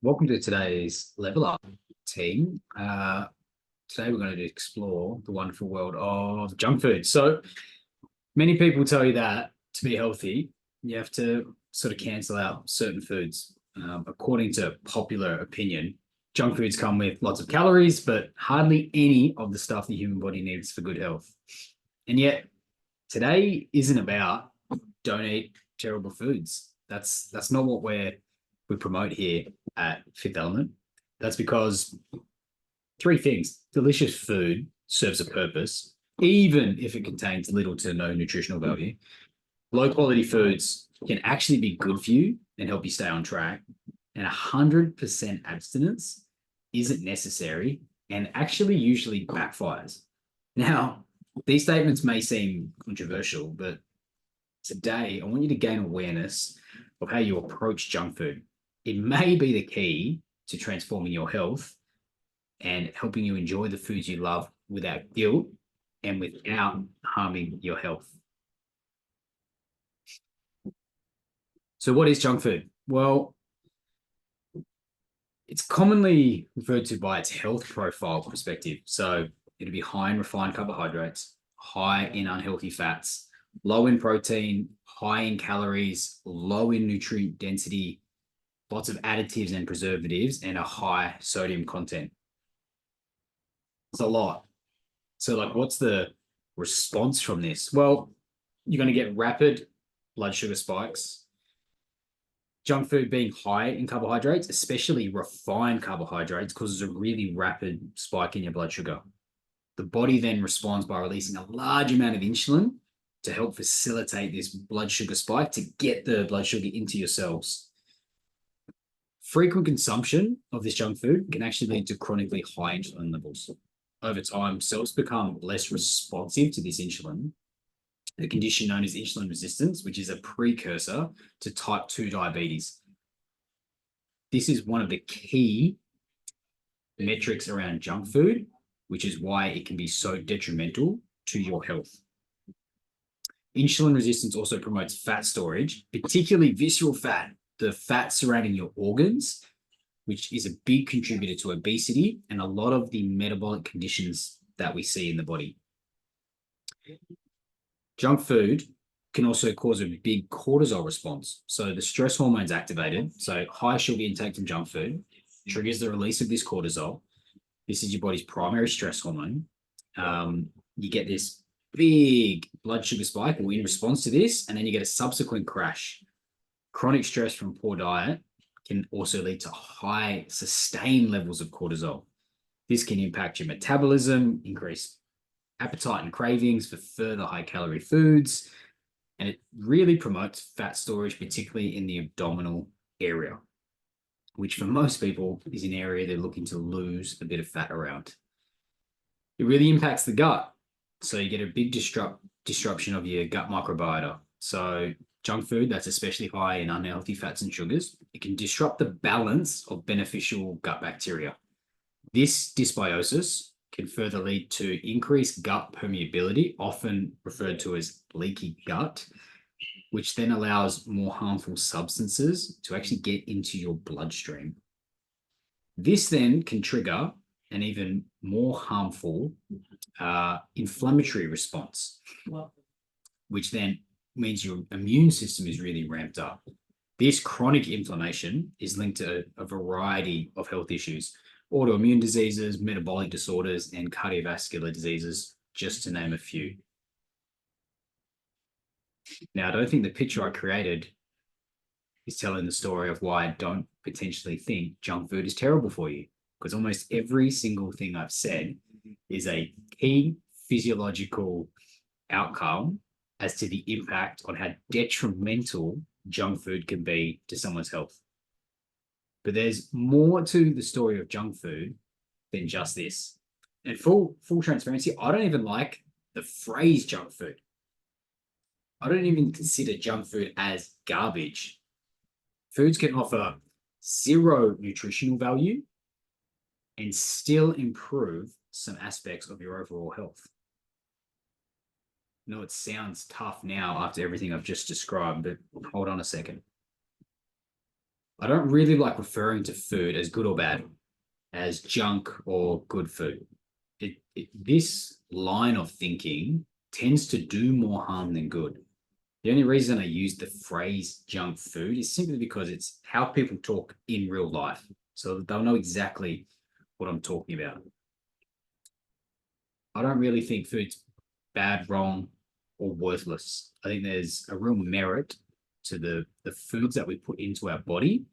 Welcome to today's Level Up team. Today we're going to explore the wonderful world of junk food. So many people tell you that to be healthy, you have to sort of cancel out certain foods. According to popular opinion, junk foods come with lots of calories, but hardly any of the stuff the human body needs for good health. And yet, today isn't about don't eat terrible foods. That's not what we promote here at Fifth Element. That's because three things: delicious food serves a purpose, even if it contains little to no nutritional value. Low quality foods can actually be good for you and help you stay on track. And 100% abstinence isn't necessary and actually usually backfires. Now, these statements may seem controversial, but today I want you to gain awareness of how you approach junk food. It may be the key to transforming your health and helping you enjoy the foods you love without guilt and without harming your health. So what is junk food? Well, it's commonly referred to by its health profile perspective. So it'll be high in refined carbohydrates, high in unhealthy fats, low in protein, high in calories, low in nutrient density, lots of additives and preservatives, and a high sodium content. It's a lot. So, like, what's the response from this? Well, you're going to get rapid blood sugar spikes. Junk food being high in carbohydrates, especially refined carbohydrates, causes a really rapid spike in your blood sugar. The body then responds by releasing a large amount of insulin to help facilitate this blood sugar spike to get the blood sugar into your cells. Frequent consumption of this junk food can actually lead to chronically high insulin levels. Over time, cells become less responsive to this insulin, a condition known as insulin resistance, which is a precursor to type 2 diabetes. This is one of the key metrics around junk food, which is why it can be so detrimental to your health. Insulin resistance also promotes fat storage, particularly visceral fat, the fat surrounding your organs, which is a big contributor to obesity and a lot of the metabolic conditions that we see in the body. Junk food can also cause a big cortisol response. So the stress hormone's activated. So high sugar intake from junk food triggers the release of this cortisol. This is your body's primary stress hormone. You get this big blood sugar spike in response to this, and then you get a subsequent crash. Chronic stress from poor diet can also lead to high sustained levels of cortisol. This can impact your metabolism, increase appetite and cravings for further high-calorie foods, and it really promotes fat storage, particularly in the abdominal area, which for most people is an area they're looking to lose a bit of fat around. It really impacts the gut, so you get a big disruption of your gut microbiota. So junk food that's especially high in unhealthy fats and sugars, it can disrupt the balance of beneficial gut bacteria. This dysbiosis can further lead to increased gut permeability, often referred to as leaky gut, which then allows more harmful substances to actually get into your bloodstream. This then can trigger an even more harmful inflammatory response, which then means your immune system is really ramped up. This chronic inflammation is linked to a variety of health issues: autoimmune diseases, metabolic disorders, and cardiovascular diseases, just to name a few. Now, I don't think the picture I created is telling the story of why I don't potentially think junk food is terrible for you, because almost every single thing I've said is a key physiological outcome as to the impact on how detrimental junk food can be to someone's health. But there's more to the story of junk food than just this. And full transparency, I don't even like the phrase junk food. I don't even consider junk food as garbage. Foods can offer zero nutritional value and still improve some aspects of your overall health. I know it sounds tough now after everything I've just described, but hold on a second. I don't really like referring to food as good or bad, as junk or good food. This line of thinking tends to do more harm than good. The only reason I use the phrase junk food is simply because it's how people talk in real life. So they'll know exactly what I'm talking about. I don't really think food's bad, wrong, or worthless. I think there's a real merit to the foods that we put into our body.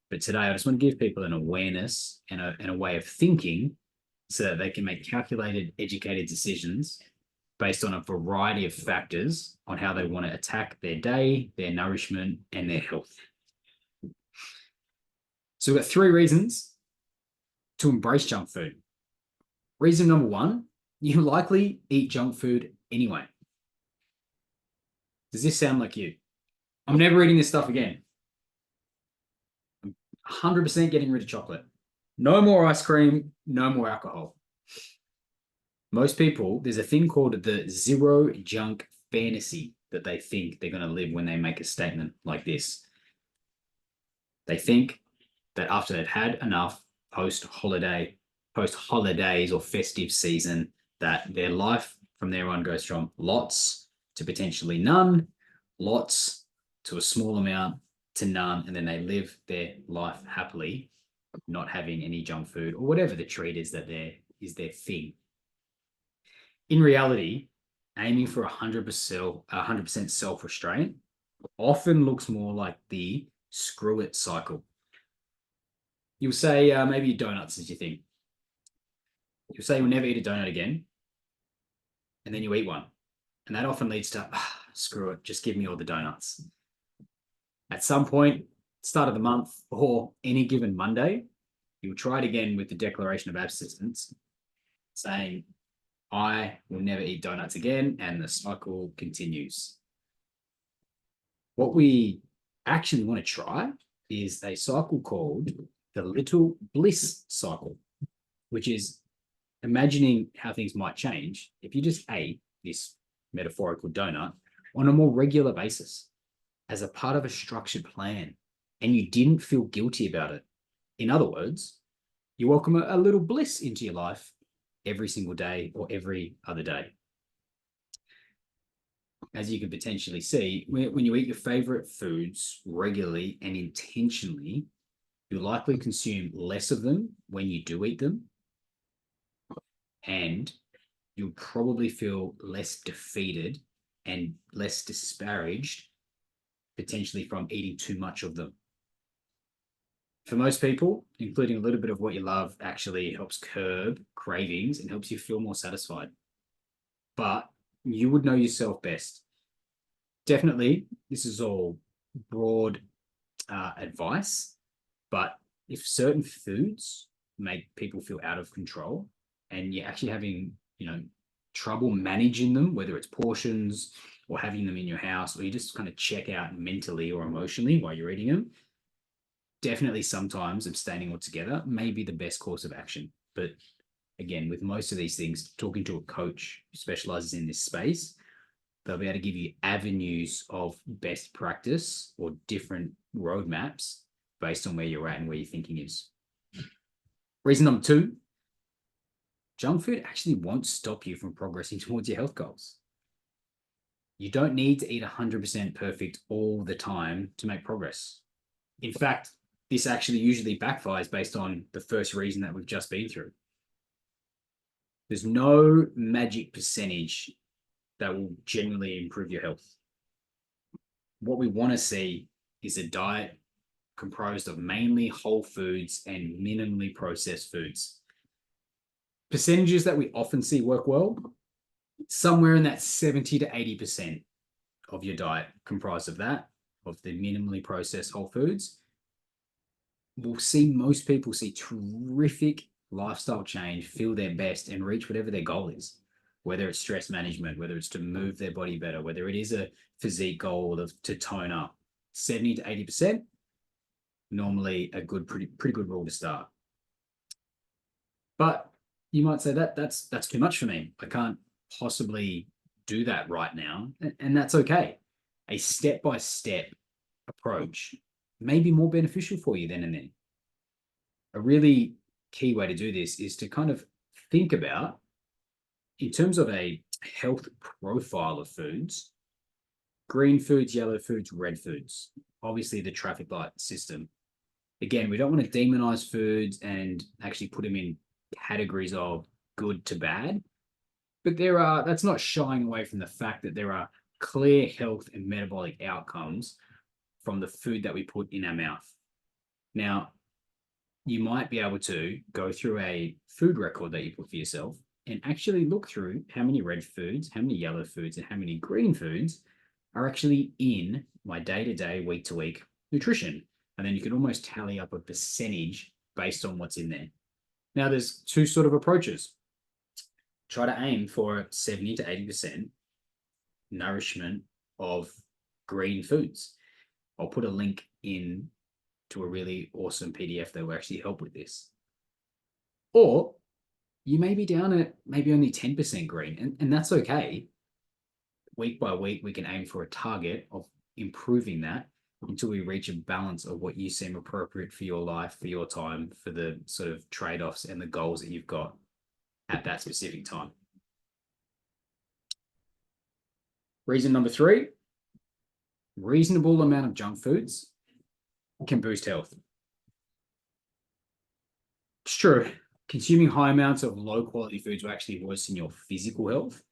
But today, I just want to give people an awareness and a way of thinking so that they can make calculated, educated decisions based on a variety of factors on how they want to attack their day, their nourishment, and their health. So we've got 3 reasons to embrace junk food. Reason number 1, you likely eat junk food anyway. Does this sound like you? I'm never eating this stuff again. I'm 100% getting rid of chocolate. No more ice cream, no more alcohol. Most people, there's a thing called the zero junk fantasy that they think they're going to live when they make a statement like this. They think that after they've had enough post-holidays or festive season, that their life from there on goes from lots to potentially none, lots to a small amount to none, and then they live their life happily, not having any junk food or whatever the treat is that is their thing. In reality, aiming for 100% self-restraint often looks more like the screw it cycle. You'll say maybe donuts is your thing. You'll say you'll never eat a donut again, and then you eat one. And that often leads to, screw it, just give me all the donuts. At some point, start of the month or any given Monday, you'll try it again with the declaration of abstinence, saying, I will never eat donuts again, and the cycle continues. What we actually want to try is a cycle called the little bliss cycle, which is imagining how things might change if you just ate this metaphorical donut on a more regular basis as a part of a structured plan, and you didn't feel guilty about it. In other words, you welcome a little bliss into your life every single day or every other day. As you can potentially see, when you eat your favorite foods regularly and intentionally, you'll likely consume less of them when you do eat them, and you'll probably feel less defeated and less disparaged potentially from eating too much of them. For most people, including a little bit of what you love actually helps curb cravings and helps you feel more satisfied. But you would know yourself best. Definitely, this is all broad advice, but if certain foods make people feel out of control and you're actually having, trouble managing them, whether it's portions or having them in your house, or you just kind of check out mentally or emotionally while you're eating them, definitely sometimes abstaining altogether may be the best course of action. But again, with most of these things, talking to a coach who specializes in this space, they'll be able to give you avenues of best practice or different roadmaps based on where you're at and where your thinking is. Reason number 2, junk food actually won't stop you from progressing towards your health goals. You don't need to eat 100% perfect all the time to make progress. In fact, this actually usually backfires based on the first reason that we've just been through. There's no magic percentage that will generally improve your health. What we want to see is a diet comprised of mainly whole foods and minimally processed foods. Percentages that we often see work well, somewhere in that 70 to 80% of your diet comprised of that, of the minimally processed whole foods. We'll see most people see terrific lifestyle change, feel their best, and reach whatever their goal is, whether it's stress management, whether it's to move their body better, whether it is a physique goal to tone up. 70 to 80%, normally a good, pretty good rule to start. But you might say that's too much for me. I can't possibly do that right now, and that's okay. A step-by-step approach may be more beneficial for you then and then. A really key way to do this is to kind of think about, in terms of a health profile of foods, green foods, yellow foods, red foods, obviously the traffic light system. Again, we don't want to demonize foods and actually put them in categories of good to bad, but that's not shying away from the fact that there are clear health and metabolic outcomes from the food that we put in our mouth. Now, you might be able to go through a food record that you put for yourself and actually look through how many red foods, how many yellow foods, and how many green foods are actually in my day-to-day, week-to-week nutrition. And then you can almost tally up a percentage based on what's in there. Now, there's two sort of approaches. Try to aim for 70 to 80% nourishment of green foods. I'll put a link in to a really awesome PDF that will actually help with this. Or you may be down at maybe only 10% green, and that's okay. Week by week, we can aim for a target of improving that until we reach a balance of what you seem appropriate for your life, for your time, for the sort of trade-offs and the goals that you've got at that specific time. Reason number 3, reasonable amount of junk foods can boost health. It's true, consuming high amounts of low quality foods will actually worsen your physical health,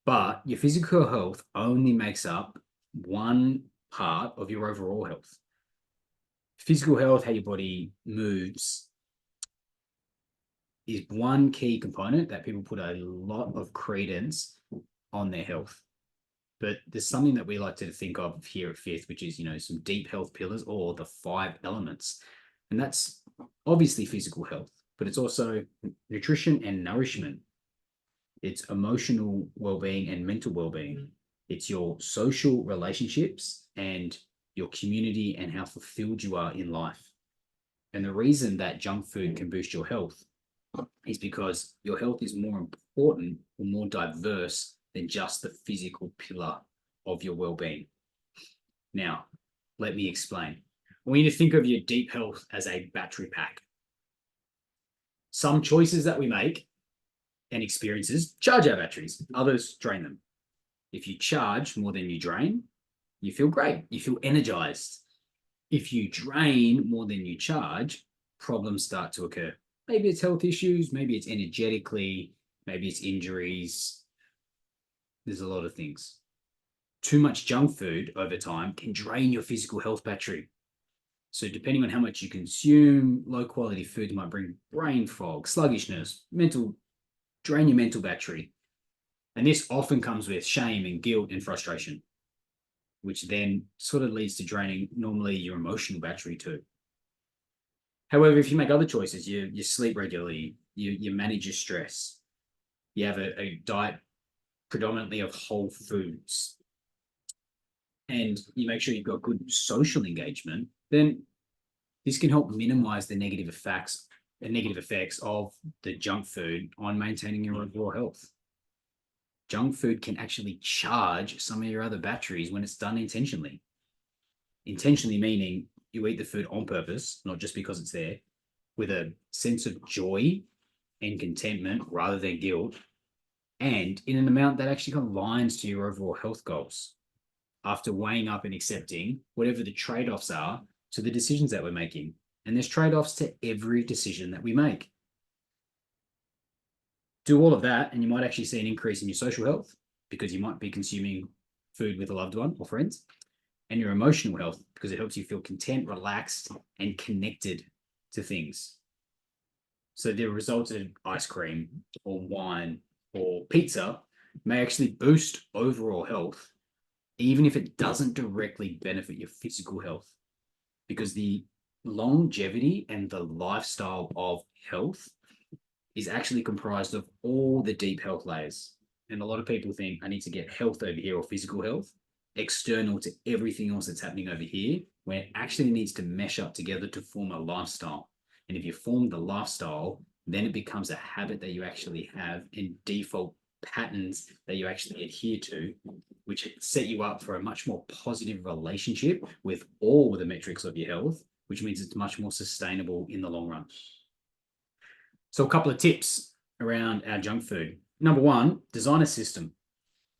but your physical health only makes up one part of your overall health. Physical health, how your body moves, is one key component that people put a lot of credence on their health. But there's something that we like to think of here at Fifth, which is, some deep health pillars, or the 5 elements. And that's obviously physical health, but it's also nutrition and nourishment. It's emotional well-being and mental well-being. It's your social relationships and your community and how fulfilled you are in life. And the reason that junk food can boost your health is because your health is more important or more diverse than just the physical pillar of your well-being. Now, let me explain. We need to think of your deep health as a battery pack. Some choices that we make and experiences charge our batteries, others drain them. If you charge more than you drain, you feel great, you feel energized. If you drain more than you charge, problems start to occur. Maybe it's health issues, maybe it's energetically, maybe it's injuries. There's a lot of things. Too much junk food over time can drain your physical health battery. So depending on how much you consume, low quality foods might bring brain fog, sluggishness, drain your mental battery. And this often comes with shame and guilt and frustration, which then sort of leads to draining normally your emotional battery too. However, if you make other choices, you sleep regularly, you manage your stress, you have a diet predominantly of whole foods, and you make sure you've got good social engagement, then this can help minimize the negative effects of the junk food on maintaining your overall health. Junk food can actually charge some of your other batteries when it's done intentionally. Intentionally meaning you eat the food on purpose, not just because it's there, with a sense of joy and contentment rather than guilt, and in an amount that actually aligns to your overall health goals, after weighing up and accepting whatever the trade-offs are to the decisions that we're making. And there's trade-offs to every decision that we make. Do all of that, and you might actually see an increase in your social health because you might be consuming food with a loved one or friends, and your emotional health because it helps you feel content, relaxed, and connected to things. So the results of ice cream or wine or pizza may actually boost overall health, even if it doesn't directly benefit your physical health, because the longevity and the lifestyle of health is actually comprised of all the deep health layers. And a lot of people think I need to get health over here, or physical health, external to everything else that's happening over here, when it actually needs to mesh up together to form a lifestyle. And if you form the lifestyle, then it becomes a habit that you actually have and default patterns that you actually adhere to, which set you up for a much more positive relationship with all the metrics of your health, which means it's much more sustainable in the long run. So a couple of tips around our junk food. Number one, design a system.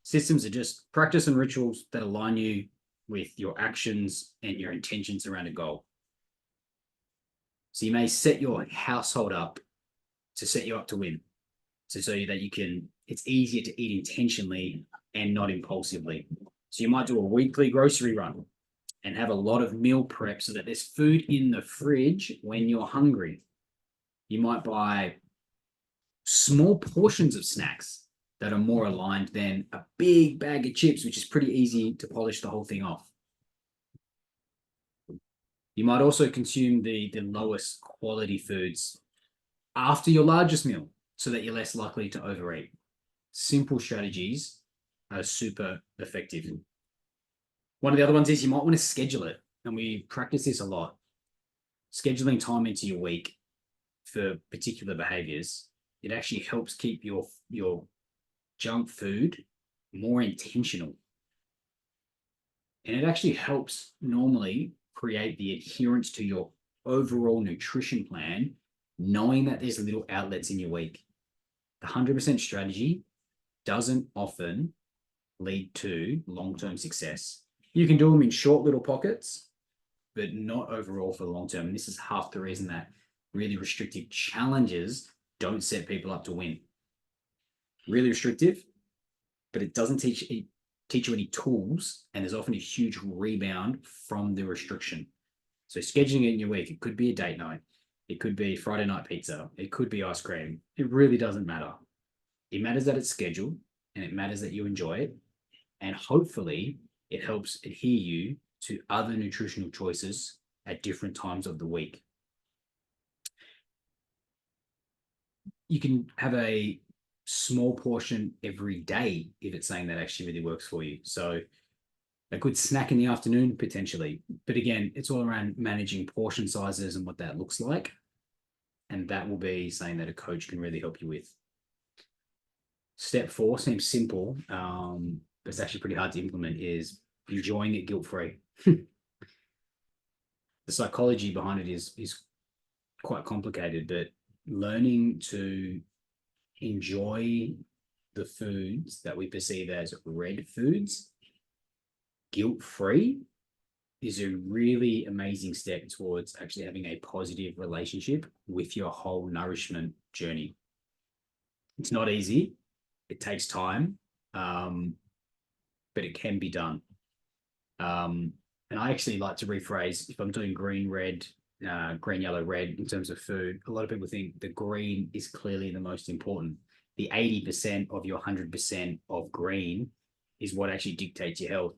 Systems are just practice and rituals that align you with your actions and your intentions around a goal. So you may set your household up to set you up to win. So that you can, it's easier to eat intentionally and not impulsively. So you might do a weekly grocery run and have a lot of meal prep so that there's food in the fridge when you're hungry. You might buy small portions of snacks that are more aligned than a big bag of chips, which is pretty easy to polish the whole thing off. You might also consume the lowest quality foods after your largest meal so that you're less likely to overeat. Simple strategies are super effective. One of the other ones is you might want to schedule it. And we practice this a lot. Scheduling time into your week for particular behaviors, it actually helps keep your junk food more intentional. And it actually helps normally create the adherence to your overall nutrition plan, knowing that there's little outlets in your week. The 100% strategy doesn't often lead to long-term success. You can do them in short little pockets, but not overall for the long term. And this is half the reason that really restrictive challenges don't set people up to win. Really restrictive, but it doesn't teach you any tools, and there's often a huge rebound from the restriction. So scheduling it in your week, it could be a date night, it could be Friday night pizza, it could be ice cream. It really doesn't matter. It matters that it's scheduled, and it matters that you enjoy it, and hopefully it helps adhere you to other nutritional choices at different times of the week. You can have a small portion every day if it's saying that actually really works for you. So a good snack in the afternoon, potentially. But again, it's all around managing portion sizes and what that looks like. And that will be something that a coach can really help you with. Step 4 seems simple, but it's actually pretty hard to implement, is enjoying it guilt-free. The psychology behind it is quite complicated, but learning to enjoy the foods that we perceive as red foods guilt-free is a really amazing step towards actually having a positive relationship with your whole nourishment journey. It's not easy. It takes time, but it can be done. And I actually like to rephrase, if I'm doing green, red, green, yellow, red in terms of food, a lot of people think the green is clearly the most important. The 80% of your 100% of green is what actually dictates your health.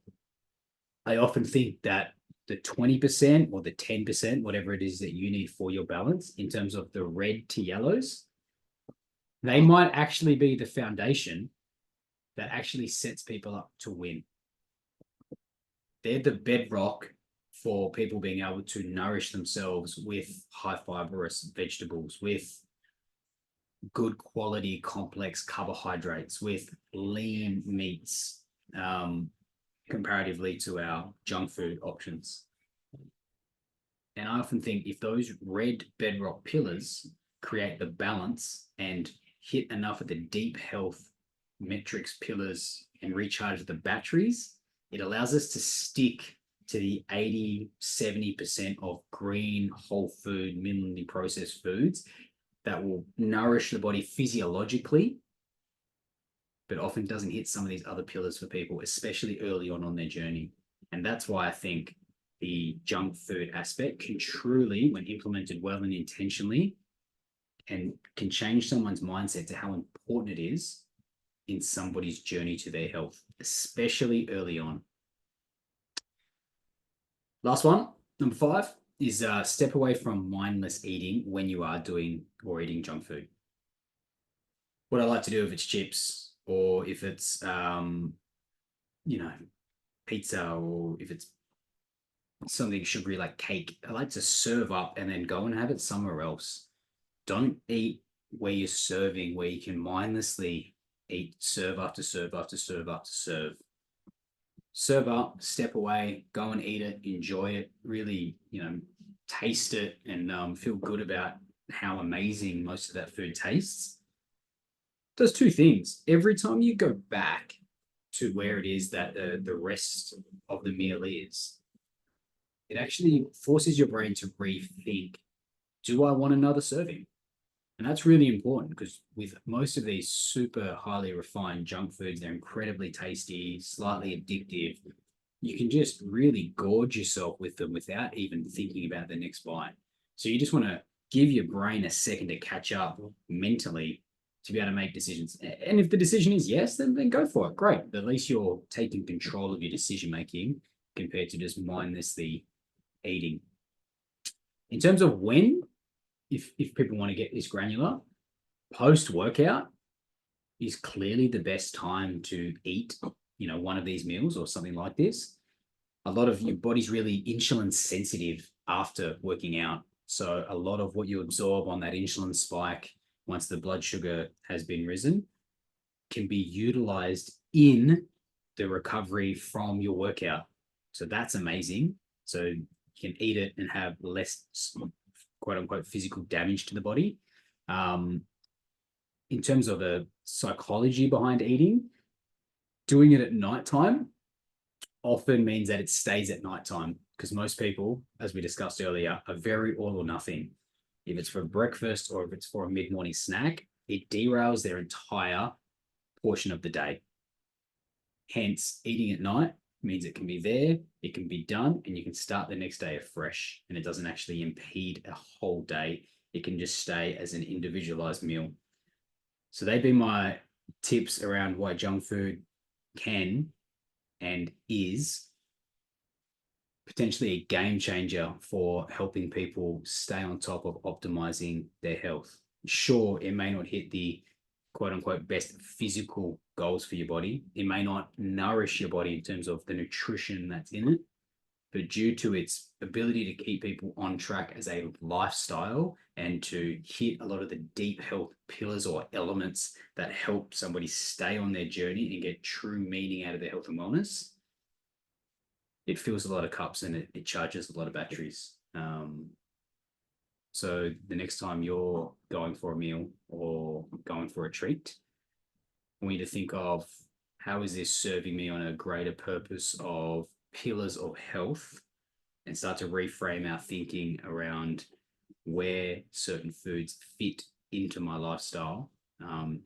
I often think that the 20% or the 10%, whatever it is that you need for your balance in terms of the red to yellows, they might actually be the foundation that actually sets people up to win. They're the bedrock for people being able to nourish themselves with high fibrous vegetables, with good quality complex carbohydrates, with lean meats, comparatively to our junk food options. And I often think if those red bedrock pillars create the balance and hit enough of the deep health metrics pillars and recharge the batteries, it allows us to stick to the 80-70% of green, whole food, minimally processed foods that will nourish the body physiologically, but often doesn't hit some of these other pillars for people, especially early on their journey. And that's why I think the junk food aspect can truly, when implemented well and intentionally, and can change someone's mindset to how important it is in somebody's journey to their health, especially early on. Last one, number 5, is step away from mindless eating when you are doing or eating junk food. What I like to do, if it's chips or if it's, pizza, or if it's something sugary like cake, I like to serve up and then go and have it somewhere else. Don't eat where you're serving, where you can mindlessly eat serve after serve after serve after serve. Serve up, step away, go and eat it, enjoy it, really, taste it and feel good about how amazing most of that food tastes. Does two things. Every time you go back to where it is that the rest of the meal is, it actually forces your brain to rethink, do I want another serving? And that's really important because with most of these super highly refined junk foods, they're incredibly tasty, slightly addictive. You can just really gorge yourself with them without even thinking about the next bite. So you just want to give your brain a second to catch up mentally to be able to make decisions. And if the decision is yes, then go for it. Great. But at least you're taking control of your decision making compared to just mindlessly eating. In terms of when, if people want to get this granular, post workout is clearly the best time to eat, one of these meals or something like this. A lot of your body's really insulin sensitive after working out. So a lot of what you absorb on that insulin spike, once the blood sugar has been risen, can be utilized in the recovery from your workout. So that's amazing. So you can eat it and have less quote unquote physical damage to the body. In terms of the psychology behind eating, doing it at nighttime often means that it stays at nighttime because most people, as we discussed earlier, are very all or nothing. If it's for breakfast or if it's for a mid-morning snack, it derails their entire portion of the day. Hence, eating at night means it can be there, it can be done, and you can start the next day afresh, and it doesn't actually impede a whole day. It can just stay as an individualized meal. So they've been my tips around why junk food can and is potentially a game changer for helping people stay on top of optimizing their health. Sure, it may not hit the quote unquote best physical goals for your body. It may not nourish your body in terms of the nutrition that's in it, but due to its ability to keep people on track as a lifestyle and to hit a lot of the deep health pillars or elements that help somebody stay on their journey and get true meaning out of their health and wellness, it fills a lot of cups and it charges a lot of batteries. So the next time you're going for a meal or going for a treat, I want you to think of, how is this serving me on a greater purpose of pillars of health, and start to reframe our thinking around where certain foods fit into my lifestyle,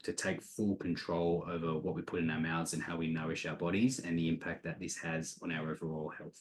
to take full control over what we put in our mouths and how we nourish our bodies and the impact that this has on our overall health.